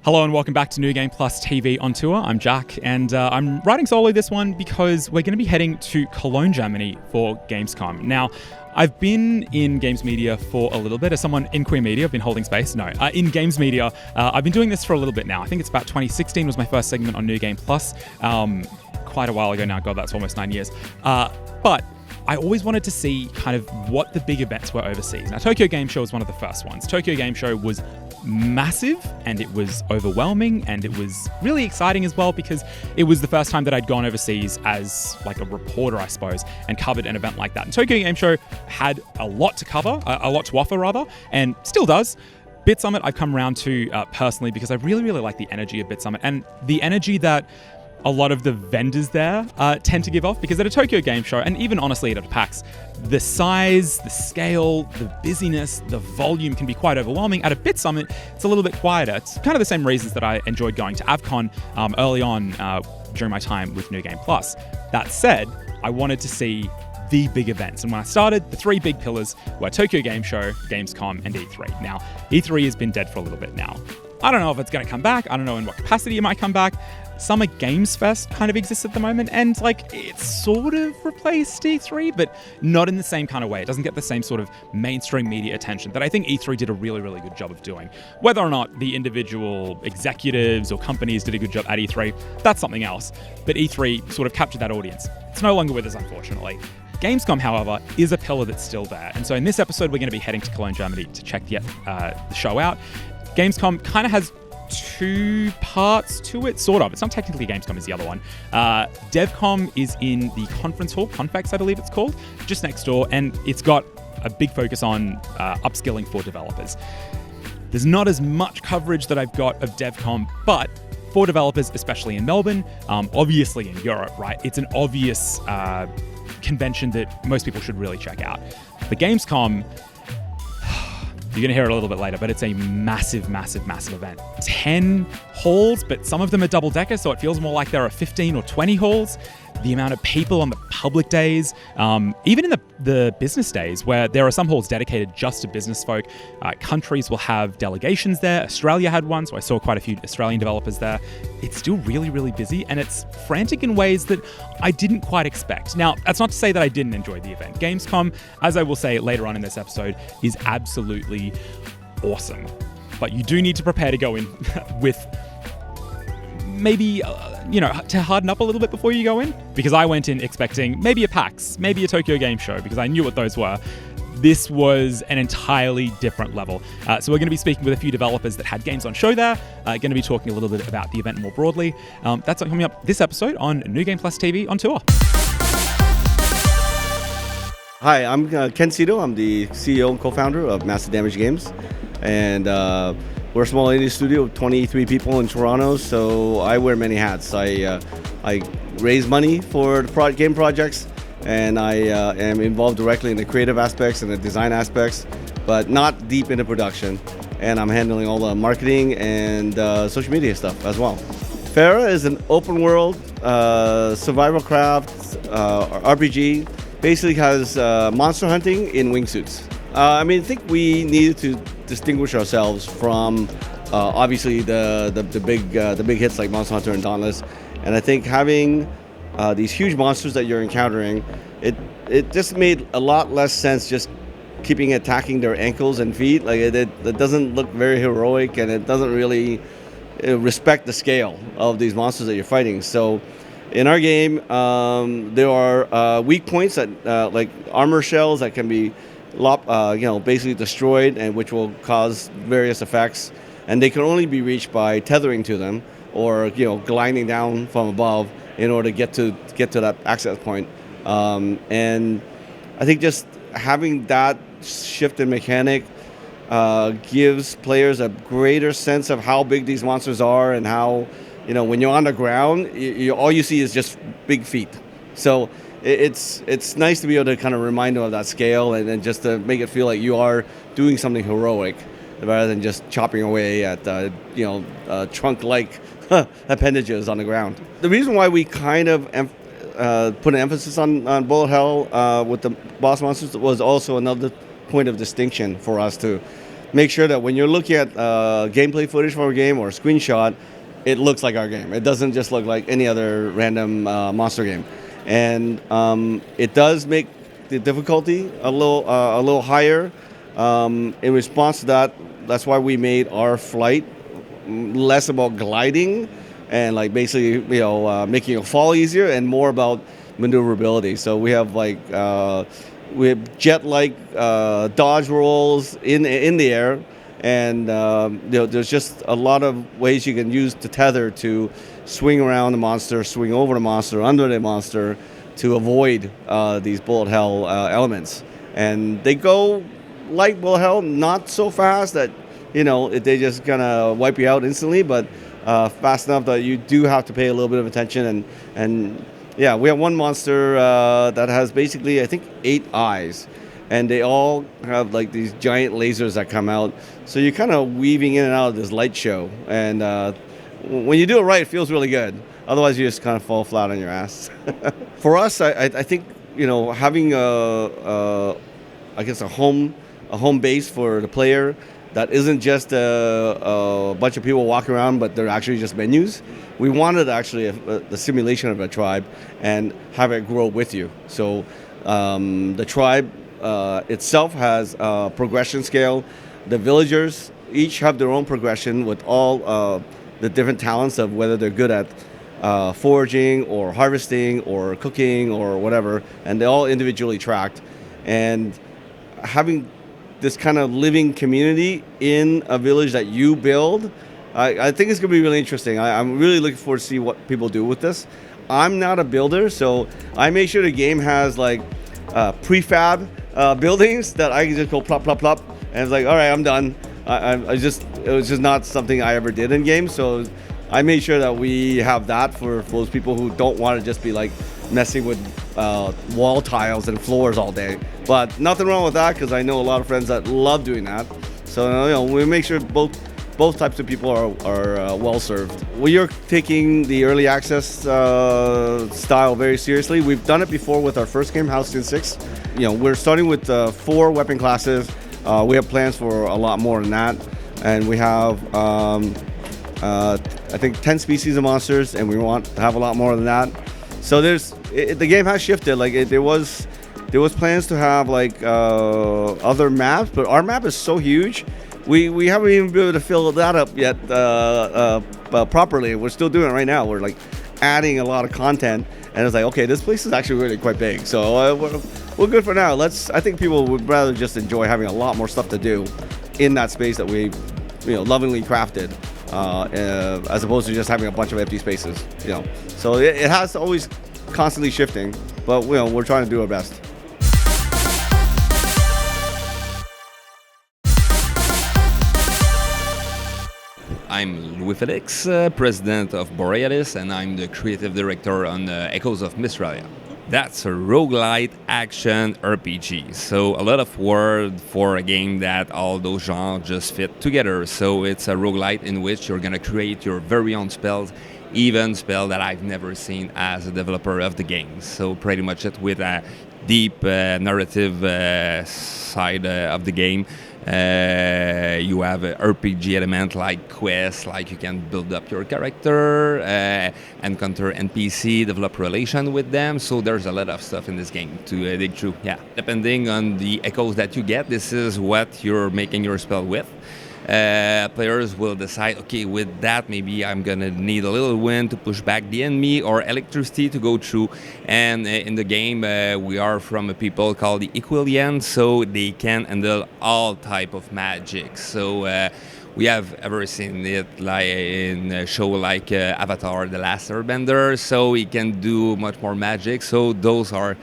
Hello and welcome back to New Game Plus TV on Tour. I'm Jack, and I'm riding solo this one because we're going to be heading to Cologne, Germany for Gamescom. Now, I've been in games media for a little bit. As someone in queer media, I've been holding space. No, in games media, I've been doing this for a little bit now. I think it's about 2016 was my first segment on New Game Plus. Quite a while ago now. God, that's almost 9 years. But I always wanted to see kind of what the big events were overseas. Now, Tokyo Game Show was one of the first ones. Tokyo Game Show was massive, and it was overwhelming, and it was really exciting as well because it was the first time that I'd gone overseas as like a reporter, I suppose, and covered an event like that. And Tokyo Game Show had a lot to cover, a lot to offer rather, and still does. Bit Summit I've come around to personally because I really, really like the energy of Bit Summit and the energy that a lot of the vendors there tend to give off, because at a Tokyo Game Show, and even honestly at PAX, the size, the scale, the busyness, the volume can be quite overwhelming. At a Bit Summit, it's a little bit quieter. It's kind of the same reasons that I enjoyed going to AvCon early on during my time with New Game Plus. That said, I wanted to see the big events. And when I started, the three big pillars were Tokyo Game Show, Gamescom, and E3. Now, E3 has been dead for a little bit now. I don't know if it's going to come back. I don't know in what capacity it might come back. Summer Games Fest kind of exists at the moment, and it's sort of replaced E3, but not in the same kind of way. It doesn't get the same sort of mainstream media attention that I think E3 did a really, really good job of doing. Whether or not the individual executives or companies did a good job at E3, that's something else. But E3 sort of captured that audience. It's no longer with us, unfortunately. Gamescom, however, is a pillar that's still there. And so in this episode, we're going to be heading to Cologne, Germany to check the show out. Gamescom kind of has two parts to it, sort of. It's not technically Gamescom, is the other one. DevCom is in the conference hall, Confex, I believe it's called, just next door, and it's got a big focus on upskilling for developers. There's not as much coverage that I've got of DevCom, but for developers, especially in Melbourne, obviously in Europe, right? It's an obvious convention that most people should really check out. The Gamescom, you're going to hear it a little bit later, but it's a massive, massive, massive event. 10 halls, but some of them are double-decker, so it feels more like there are 15 or 20 halls. The amount of people on the public days, even in the business days, where there are some halls dedicated just to business folk. Countries will have delegations there. Australia had one, so I saw quite a few Australian developers there. It's still really, really busy, and it's frantic in ways that I didn't quite expect. Now, that's not to say that I didn't enjoy the event. Gamescom, as I will say later on in this episode, is absolutely awesome. But you do need to prepare to go in with maybe, to harden up a little bit before you go in, because I went in expecting maybe a PAX, maybe a Tokyo Game Show, because I knew what those were. This was an entirely different level. So we're going to be speaking with a few developers that had games on show there, going to be talking a little bit about the event more broadly. That's coming up this episode on New Game Plus TV on Tour. Hi, I'm Ken Cito. I'm the CEO and co-founder of Massive Damage Games, and we're a small indie studio of 23 people in Toronto, so I wear many hats. I raise money for the game projects, and I am involved directly in the creative aspects and the design aspects, but not deep into production. And I'm handling all the marketing and social media stuff as well. Fera is an open world survival craft RPG. Basically has monster hunting in wingsuits. I think we needed to distinguish ourselves from obviously the big hits like Monster Hunter and Dauntless, and I think having these huge monsters that you're encountering, it just made a lot less sense just keeping attacking their ankles and feet. Like it doesn't look very heroic, and it doesn't really respect the scale of these monsters that you're fighting. So in our game, there are weak points that like armor shells that can be basically destroyed, and which will cause various effects, and they can only be reached by tethering to them or gliding down from above in order to get to that access point. And I think just having that shift in mechanic gives players a greater sense of how big these monsters are, and how when you're on the ground, all you see is just big feet. So it's nice to be able to kind of remind them of that scale, and just to make it feel like you are doing something heroic rather than just chopping away at trunk-like appendages on the ground. The reason why we kind of put an emphasis on bullet hell with the boss monsters was also another point of distinction for us to make sure that when you're looking at gameplay footage from our game or a screenshot, it looks like our game. It doesn't just look like any other random monster game. And it does make the difficulty a little higher. In response to that, that's why we made our flight less about gliding and like basically making a fall easier and more about maneuverability. So we have jet-like dodge rolls in the air, and there's just a lot of ways you can use the tether to swing around the monster, swing over the monster, under the monster, to avoid these bullet hell elements. And they go like bullet hell, not so fast that they just gonna wipe you out instantly, but fast enough that you do have to pay a little bit of attention. And yeah, we have one monster that has basically, I think, 8 eyes, and they all have like these giant lasers that come out. So you're kind of weaving in and out of this light show, and when you do it right, it feels really good. Otherwise, you just kind of fall flat on your ass. For us, I think having a home base for the player that isn't just a bunch of people walking around, but they're actually just menus. We wanted actually the simulation of a tribe and have it grow with you. So the tribe itself has a progression scale. The villagers each have their own progression with all the different talents of whether they're good at foraging or harvesting or cooking or whatever, and they're all individually tracked. And having this kind of living community in a village that you build, I think it's going to be really interesting. I'm really looking forward to see what people do with this. I'm not a builder, so I make sure the game has like prefab buildings that I can just go plop, plop, plop, and it's like, all right, I'm done. It was just not something I ever did in games, so I made sure that we have that for those people who don't want to just be like messing with wall tiles and floors all day. But nothing wrong with that, because I know a lot of friends that love doing that. So we make sure both types of people are well served. We are taking the early access style very seriously. We've done it before with our first game, House in 6. We're starting with 4 weapon classes. We have plans for a lot more than that, and we have I think 10 species of monsters, and we want to have a lot more than that. So the game has shifted. Like there was plans to have like other maps, but our map is so huge, we haven't even been able to fill that up yet properly. We're still doing it right now. We're like adding a lot of content, and it's like, okay, this place is actually really quite big. So we're good for now. I think people would rather just enjoy having a lot more stuff to do in that space that we lovingly crafted. As opposed to just having a bunch of empty spaces, So it has always constantly shifting, but we're trying to do our best. I'm Louis Felix, president of Borealis, and I'm the creative director on Echoes of Mystralia. That's a roguelite action RPG. So a lot of word for a game that all those genres just fit together. So it's a roguelite in which you're going to create your very own spells, even spell that I've never seen as a developer of the game. So pretty much it with a deep narrative side of the game. You have an RPG element like quests, like you can build up your character, encounter NPC, develop relation with them. So there's a lot of stuff in this game to dig through. Yeah, depending on the echoes that you get, this is what you're making your spell with. Players will decide, okay, with that maybe I'm gonna need a little wind to push back the enemy or electricity to go through. And in the game we are from a people called the Equilians, so they can handle all type of magic. So we have ever seen it like in a show like Avatar: The Last Airbender, so we can do much more magic. So those are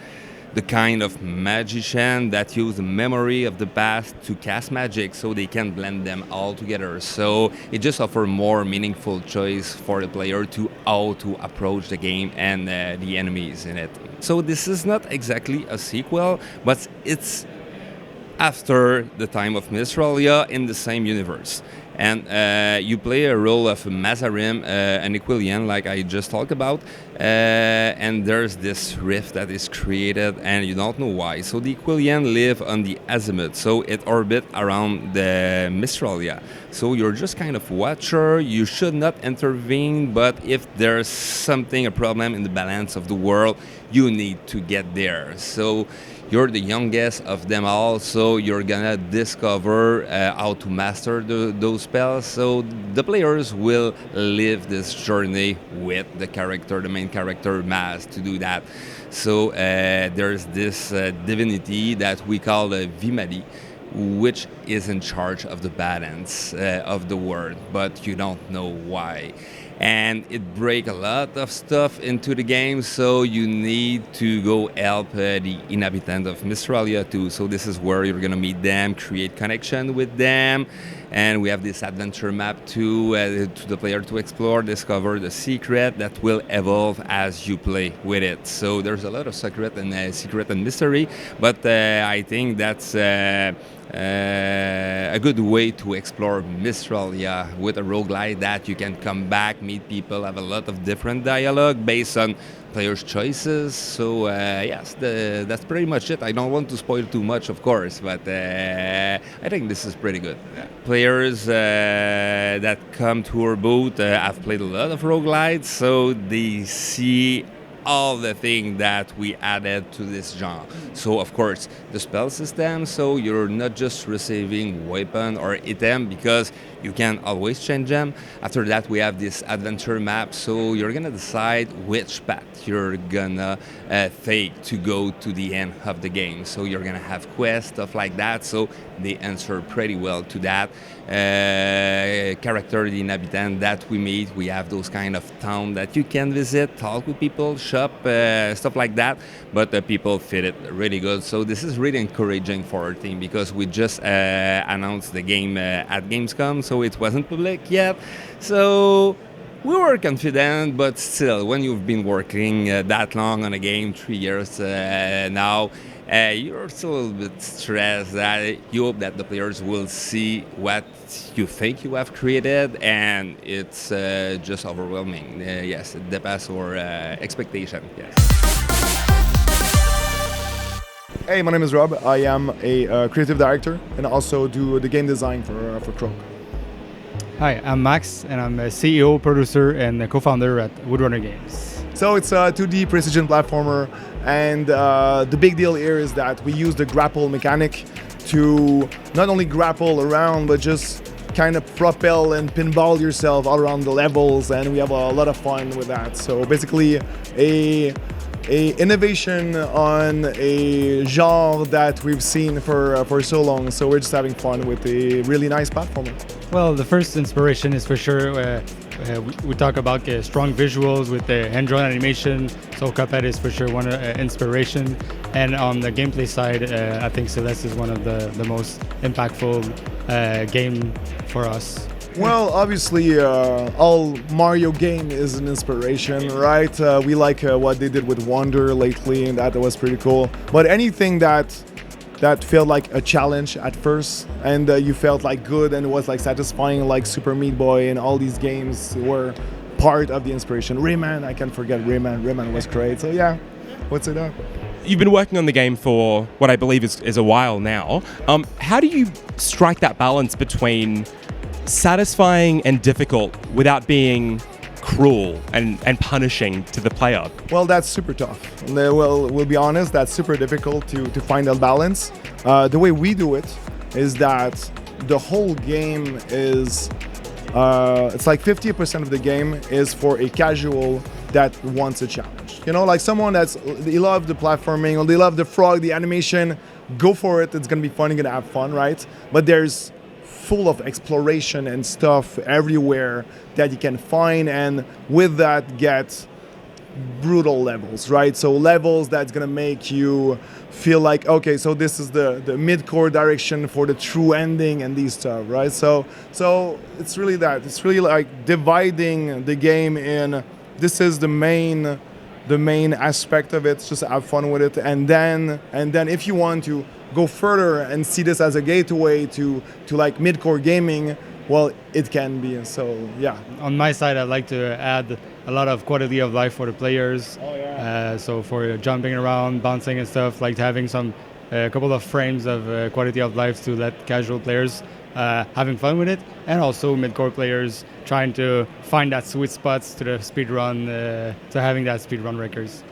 the kind of magician that use the memory of the past to cast magic, so they can blend them all together. So it just offers more meaningful choice for the player to how to approach the game and the enemies in it. So this is not exactly a sequel, but it's after the time of Mystralia in the same universe. And you play a role of Mazarim, an Equilian, like I just talked about, and there's this rift that is created, and you don't know why. So the Equilian live on the azimuth, so it orbit around the Mystralia. So you're just kind of watcher. You should not intervene, but if there's something, a problem in the balance of the world, you need to get there. So you're the youngest of them all, so you're gonna discover how to master those spells. So the players will live this journey with the character, the main character, Maz, to do that. So there's this divinity that we call Vimali, which is in charge of the balance of the world, but you don't know why. And it breaks a lot of stuff into the game, so you need to go help the inhabitant of Mystralia too. So this is where you're gonna meet them, create connection with them, and we have this adventure map to the player to explore, discover the secret that will evolve as you play with it. So there's a lot of secret and mystery, but I think that's a good way to explore Mystralia with a roguelite that you can come back, meet people, have a lot of different dialogue based on players' choices. So yes, that's pretty much it. I don't want to spoil too much, of course, but I think this is pretty good. Yeah. Players that come to our booth have played a lot of roguelites, so they see all the things that we added to this genre. So of course the spell system, so you're not just receiving weapon or item because you can always change them. After that we have this adventure map, so you're gonna decide which path you're gonna take to go to the end of the game. So you're gonna have quests, stuff like that, so they answer pretty well to that. Character, the inhabitant that we meet, we have those kind of town that you can visit, talk with people, shop, stuff like that, but people fit it really good. So this is really encouraging for our team because we just announced the game at Gamescom, so it wasn't public yet. So we were confident, but still, when you've been working that long on a game, 3 years now, you're still a little bit stressed that you hope that the players will see what you think you have created, and it's just overwhelming. Yes, it depasses our expectation. Yes. Hey, my name is Rob. I am a creative director and also do the game design for Croak. Hi, I'm Max, and I'm a CEO, producer, and a co-founder at Woodrunner Games. So it's a 2D precision platformer, and the big deal here is that we use the grapple mechanic to not only grapple around, but just kind of propel and pinball yourself all around the levels, and we have a lot of fun with that. So basically a innovation on a genre that we've seen for so long. So we're just having fun with a really nice platformer. Well, the first inspiration is for sure, we talk about strong visuals with the hand-drawn animation, so Cuphead is for sure one inspiration. And on the gameplay side, I think Celeste is one of the most impactful game for us. Well, obviously, all Mario game is an inspiration, right? We like what they did with Wonder lately, and that was pretty cool. But anything that felt like a challenge at first, and you felt like good and it was like satisfying, like Super Meat Boy and all these games were part of the inspiration. Rayman, I can't forget Rayman. Rayman was great. So yeah, what's it up? You've been working on the game for what I believe is a while now. How do you strike that balance between satisfying and difficult without being cruel and punishing to the player? Well, that's super tough. Well, we'll be honest, that's super difficult to find that balance. The way we do it is that the whole game is, it's like 50% of the game is for a casual that wants a challenge. You know, like someone they love the platforming, or they love the frog, the animation, go for it, it's gonna be fun, you're gonna have fun, right? But there's full of exploration and stuff everywhere that you can find, and with that get brutal levels, right? So levels that's gonna make you feel like, okay, so this is the mid-core direction for the true ending and these stuff, right? So it's really that. It's really like dividing the game in, this is the main the main aspect of it. Just have fun with it, and then if you want to go further and see this as a gateway to like mid-core gaming, well, it can be. So yeah. On my side, I'd like to add a lot of quality of life for the players. Oh yeah. So for jumping around, bouncing and stuff, like having a couple of frames of quality of life to let casual players having fun with it, and also mid-core players trying to find that sweet spots to the speedrun, to having that speedrun records.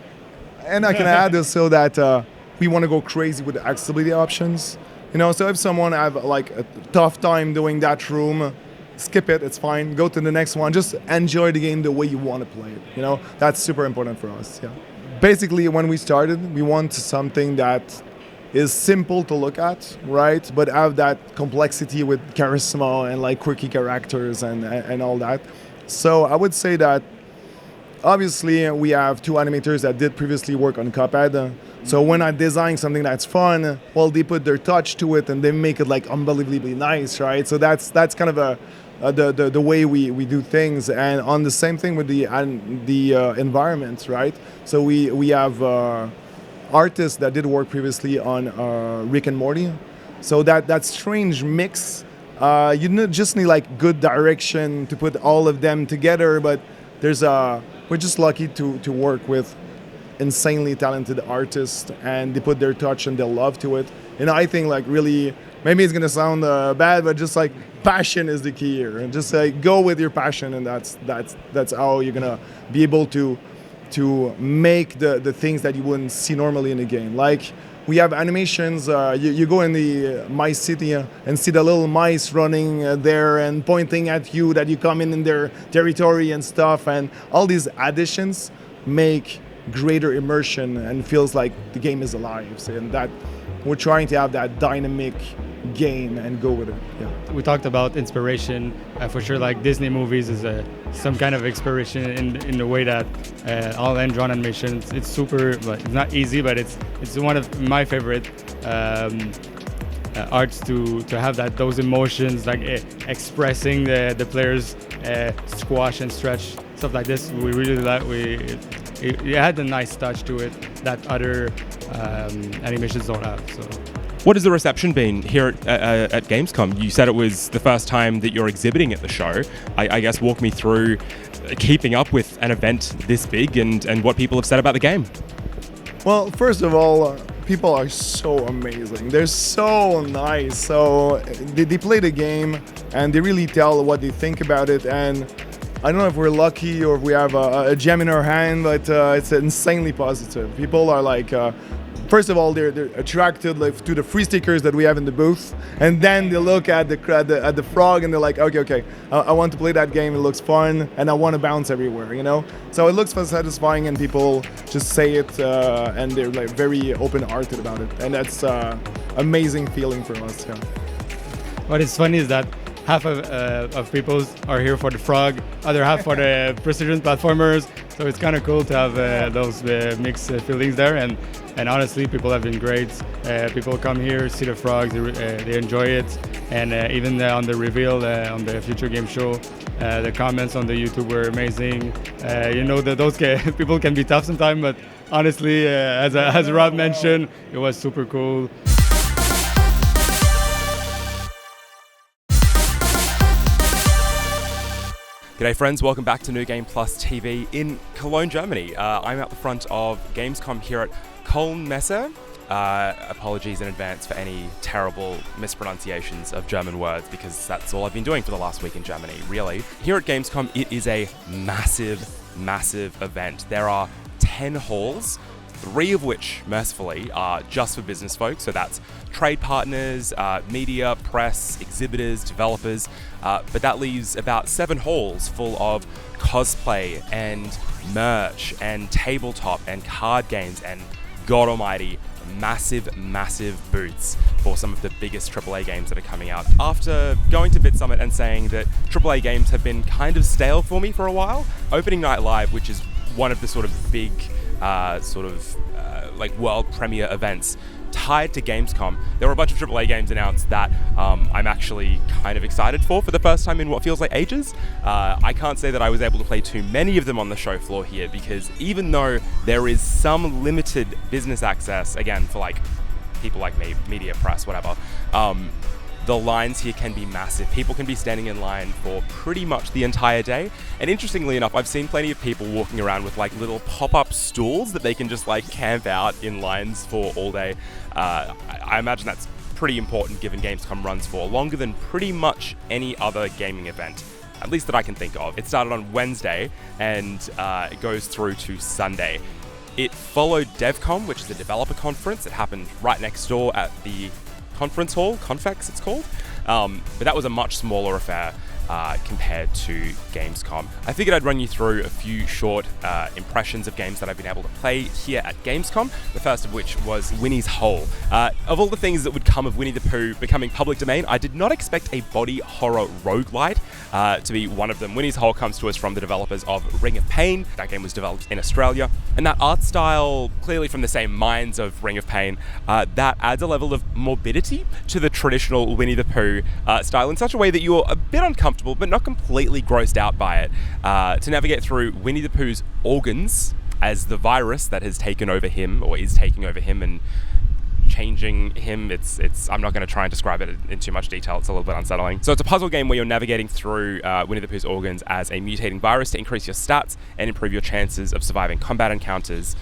And I can add this so that we want to go crazy with the accessibility options. So if someone have like a tough time doing that room, skip it, it's fine. Go to the next one. Just enjoy the game the way you want to play it. That's super important for us. Yeah. Basically, when we started, we want something that is simple to look at, right? But have that complexity with charisma and like quirky characters and all that. So I would say that obviously we have 2 animators that did previously work on Cuphead. So when I design something that's fun, well, they put their touch to it and they make it like unbelievably nice, right? So that's kind of the way we do things. And on the same thing with the environment, right? So we have artists that did work previously on Rick and Morty. So that strange mix, you just need like good direction to put all of them together. But we're just lucky to work with insanely talented artists, and they put their touch and their love to it. And I think like really, maybe it's gonna sound bad, but just like passion is the key here, and just like go with your passion, and that's how you're gonna be able to make the things that you wouldn't see normally in a game. Like we have animations, you go in the mice city and see the little mice running there and pointing at you, that you come in their territory and stuff, and all these additions make greater immersion and feels like the game is alive. And that we're trying to have that dynamic game and go with it. Yeah. We talked about inspiration. For sure, like Disney movies is some kind of inspiration in the way that all hand-drawn animations. It's super, but it's not easy, but it's one of my favorite arts to have those emotions, like expressing the players squash and stretch, stuff like this. We really like. It had a nice touch to it that other animations don't have. So. What has the reception been here at Gamescom? You said it was the first time that you're exhibiting at the show. I guess walk me through keeping up with an event this big and what people have said about the game. Well, first of all, people are so amazing. They're so nice. So they play the game and they really tell what they think about it. And I don't know if we're lucky or if we have a gem in our hand, but it's insanely positive. People are like, first of all, they're attracted like, to the free stickers that we have in the booth, and then they look at the frog and they're like, okay, I want to play that game. It looks fun, and I want to bounce everywhere, So it looks satisfying, and people just say it, and they're like very open-hearted about it, and that's amazing feeling for us. Yeah. What is funny is that half of people are here for the frog, other half for the precision platformers. So it's kind of cool to have those mixed feelings there. And honestly, people have been great. People come here, see the frogs, they enjoy it. And even on the reveal on the Future Game Show, the comments on the YouTube were amazing. That those people can be tough sometimes, but honestly, as Rob mentioned, it was super cool. G'day friends, welcome back to New Game Plus TV in Cologne, Germany. I'm at the front of Gamescom here at Cologne Messe. Apologies in advance for any terrible mispronunciations of German words, because that's all I've been doing for the last week in Germany, really. Here at Gamescom, it is a massive, massive event. There are 10 halls, 3 of which, mercifully, are just for business folks. So that's trade partners, media, press, exhibitors, developers. But that leaves about 7 halls full of cosplay and merch and tabletop and card games and, God almighty, massive, massive booths for some of the biggest AAA games that are coming out. After going to BitSummit and saying that AAA games have been kind of stale for me for a while, Opening Night Live, which is one of the sort of big like world premiere events, tied to Gamescom, there were a bunch of AAA games announced that I'm actually kind of excited for the first time in what feels like ages. I can't say that I was able to play too many of them on the show floor here, because even though there is some limited business access, again, for like people like me, media, press, whatever, the lines here can be massive. People can be standing in line for pretty much the entire day. And interestingly enough, I've seen plenty of people walking around with like little pop-up stools that they can just like camp out in lines for all day. I imagine that's pretty important given Gamescom runs for longer than pretty much any other gaming event, at least that I can think of. It started on Wednesday and it goes through to Sunday. It followed DevCom, which is a developer conference. It happened right next door at the conference hall, Confex it's called, but that was a much smaller affair compared to Gamescom. I figured I'd run you through a few short impressions of games that I've been able to play here at Gamescom, the first of which was Winnie's Hole. Of all the things that would come of Winnie the Pooh becoming public domain, I did not expect a body horror roguelite to be one of them. Winnie's Hole comes to us from the developers of Ring of Pain. That game was developed in Australia, and that art style, clearly from the same minds of Ring of Pain, that adds a level of morbidity to the traditional Winnie the Pooh style in such a way that you're a bit uncomfortable but not completely grossed out by it. To navigate through Winnie the Pooh's organs as the virus that has taken over him, or is taking over him and changing him, I'm not going to try and describe it in too much detail, it's a little bit unsettling. So it's a puzzle game where you're navigating through Winnie the Pooh's organs as a mutating virus to increase your stats and improve your chances of surviving combat encounters,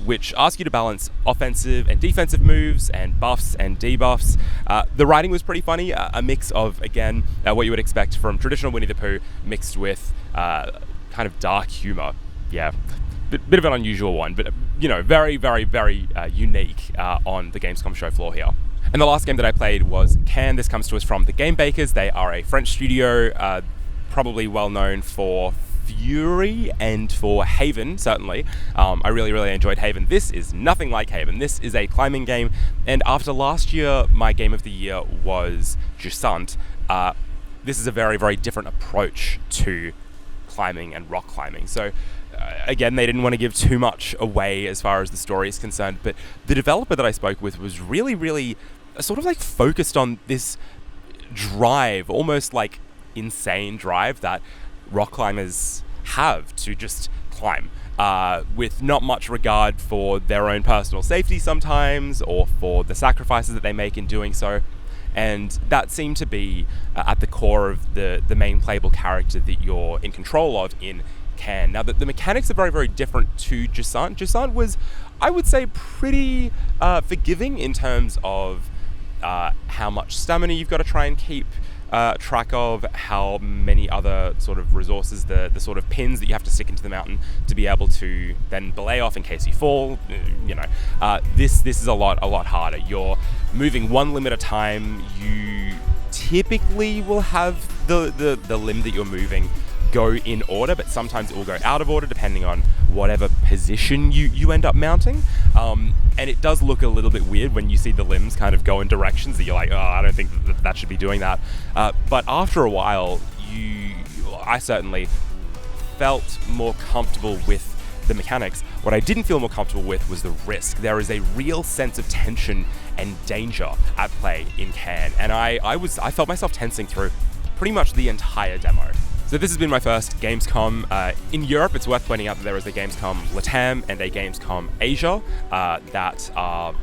which ask you to balance offensive and defensive moves and buffs and debuffs. The writing was pretty funny, a mix of, again, what you would expect from traditional Winnie the Pooh mixed with kind of dark humor. Yeah. Bit of an unusual one, but very, very, very unique on the Gamescom show floor here. And the last game that I played was Cairn. This comes to us from the Game Bakers. They are a French studio, probably well known for Fury and for Haven, certainly. I really, really enjoyed Haven. This is nothing like Haven. This is a climbing game, and after last year, my game of the year was Jusant. This is a very, very different approach to climbing and rock climbing. So again, they didn't want to give too much away as far as the story is concerned, but the developer that I spoke with was really, really sort of like focused on this drive, almost like insane drive that rock climbers have to just climb, with not much regard for their own personal safety sometimes, or for the sacrifices that they make in doing so. And that seemed to be at the core of the main playable character that you're in control of in Cairn. Now, the mechanics are very, very different to Jusant. Jusant was, I would say, pretty forgiving in terms of how much stamina you've got to try and keep track of, how many other sort of resources, the sort of pins that you have to stick into the mountain to be able to then belay off in case you fall. This is a lot harder. You're moving one limb at a time. You typically will have the limb that you're moving go in order, but sometimes it will go out of order depending on whatever position you end up mounting. And it does look a little bit weird when you see the limbs kind of go in directions that you're like, oh, I don't think that should be doing that. But after a while, I certainly felt more comfortable with the mechanics. What I didn't feel more comfortable with was the risk. There is a real sense of tension and danger at play in Cairn, and I felt myself tensing through pretty much the entire demo. So this has been my first Gamescom in Europe. It's worth pointing out that there is a Gamescom Latam and a Gamescom Asia that are,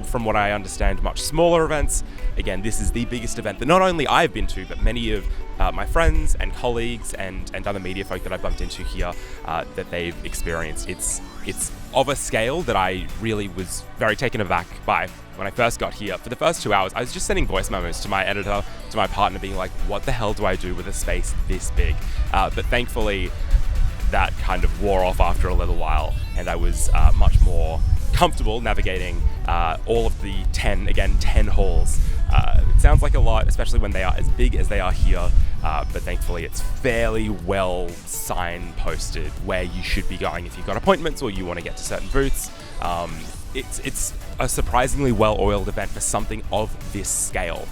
from what I understand, much smaller events. Again, this is the biggest event that not only I've been to, but many of my friends and colleagues and other media folk that I've bumped into here that they've experienced. It's of a scale that I really was very taken aback by when I first got here. For the first 2 hours, I was just sending voice memos to my editor, to my partner, being like, what the hell do I do with a space this big? But thankfully, that kind of wore off after a little while, and I was much more comfortable navigating all of the 10 halls. It sounds like a lot, especially when they are as big as they are here, but thankfully it's fairly well signposted where you should be going if you've got appointments or you want to get to certain booths. It's a surprisingly well-oiled event for something of this scale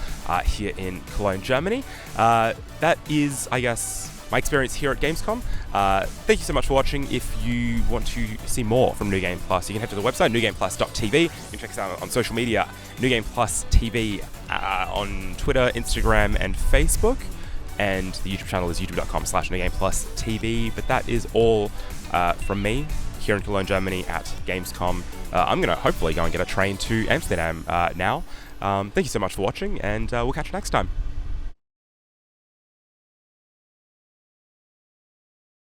here in Cologne, Germany. That is, I guess, my experience here at Gamescom. Thank you so much for watching. If you want to see more from New Game Plus, you can head to the website, newgameplus.tv. You can check us out on social media, New Game Plus TV on Twitter, Instagram, and Facebook. And the YouTube channel is youtube.com/newgameplustv. But that is all from me here in Cologne, Germany at Gamescom. I'm going to hopefully go and get a train to Amsterdam now. Thank you so much for watching, and we'll catch you next time.